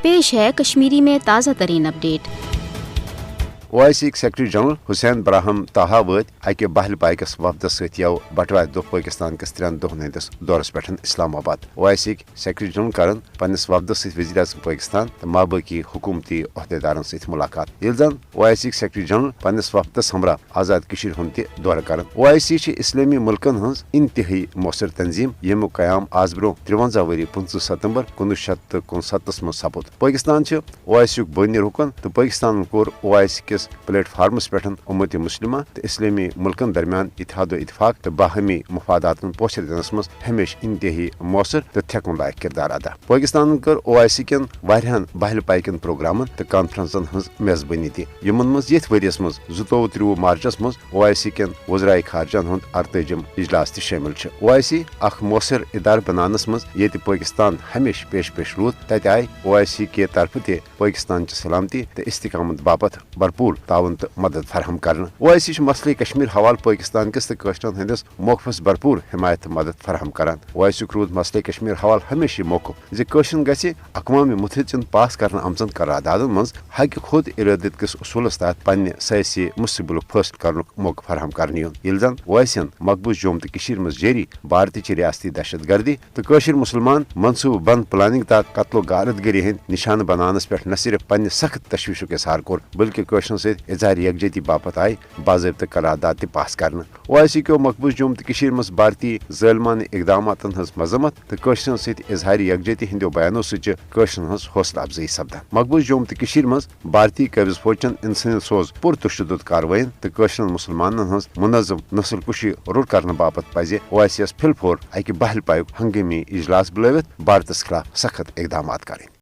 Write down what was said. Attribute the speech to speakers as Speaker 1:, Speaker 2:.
Speaker 1: पेश है कश्मीरी में ताज़ा तरीन update.
Speaker 2: OIC secretary general Hissein Brahim Taha वत अकि बहल पाइकस वफदस सत यव बटवार दो पाकिस्तान कस 3 दोहन हंदिस दौरस पे इस्लामाबाद। OIC सेक्रेटरी जनरल करन पन्निस वफदस सत वज़ीर आज़म पाकिस्तान तो माबकी हुकूमती अहदेदारन सत मुलाकात। ये जन OIC सेक्रेटरी जनरल पन्निस वफदस हमरा आजाद कशीर हुंद ते दौर करन। OIC छि इस्लामी मुल्कन हंस इंतहाई मौसर तंजीम यमु कयाम आज ब्रो 53 वरी 25 सितंबर 1969 में सपुद। पाकिस्तान छि OIC युक बनी रुकन तो पाकिस्तान कोर OIC के प्लेटफार्मस पे उम्मत मुस्लिमा तो इस्लामी मुल्कन दरमियान इत्तेहाद इतफाक तो बाहमी मफादात पोषर दिनस मज हमेशा इंतहाई मौसर तो थकन लायक किरदार अदा। पाकिस्तान कर OIC कन वारियान बहल पाइकन प्रोग्रामन तो कॉन्फ्रेंसन हंस मेजबानी दी यमन मज ये वरियस मज 22-23 मार्चस मज OIC कन वज़राए खारजान हुंद 48 इजलास ते शामिल छ। OIC अख मौसर इदार बनानस मज ये पाकिस्तान हमेशा पेश रूद तत आय OIC के तरफ ते पाकिस्तान च सलामती तो इस्तिकामत बापत भरपूर ताउन तो मदद फराहम करना। OIC मसले कश्मीर हवाल पाकिस्तान किस कश्मीर हंदिस मौकफस भरपूर हिमायत मदद फराहम करान। OIC रूद मसले कश्मीर हवाल हमेशा मौकफ जे कश्मीर गछि अक़वाम मुत्तहिदन पास करना आमजन करारदादन मज हक खुद इरादत किस उसूलस तहत पन्ने सयासी मुस्तकबिलुक फैसला करनुक मौका फराहम करनी ये जन OIC मकबूज जोम तो कश्मीर मज जारी भारतीय रियासती दहशत गर्दी तो कश्मीर मुसलमान मनसूब बंद प्लानिंग तहत कत्लो गारतगरी हंद निशान बनानस पे न सिर्फ पन्ने सख्त तशवीशुक इजहार कोर बल्कि कश्मीर से इजहार यकजहती बापत आय बाज़ाब्ता करारदाद पास करना। OIC को मकबूज जोम तो कश्मीर मज भारतीय ज़ालिमाना इक़दामातन हंस मजम्मत तो कश्मीर सहित इजहार यकजहती हंदो बयानों सच कश्मीर हंस हौसला अफजाई सपदान। मकबूज जोम तो कश्मीर मज भारतीय कब्ज़ फौजन इंसानी सोज पुरतशद्दुद कार्रवाइन तो कश्मीर मुसलमान हंस मुनज़्ज़म नस्ल कुशी रुट करने बापत पजे OIC फिलफोर अकि बहल पायुक हंगामी इजलास बुलावित भारतस खिलाफ सख्त इक़दामात करें।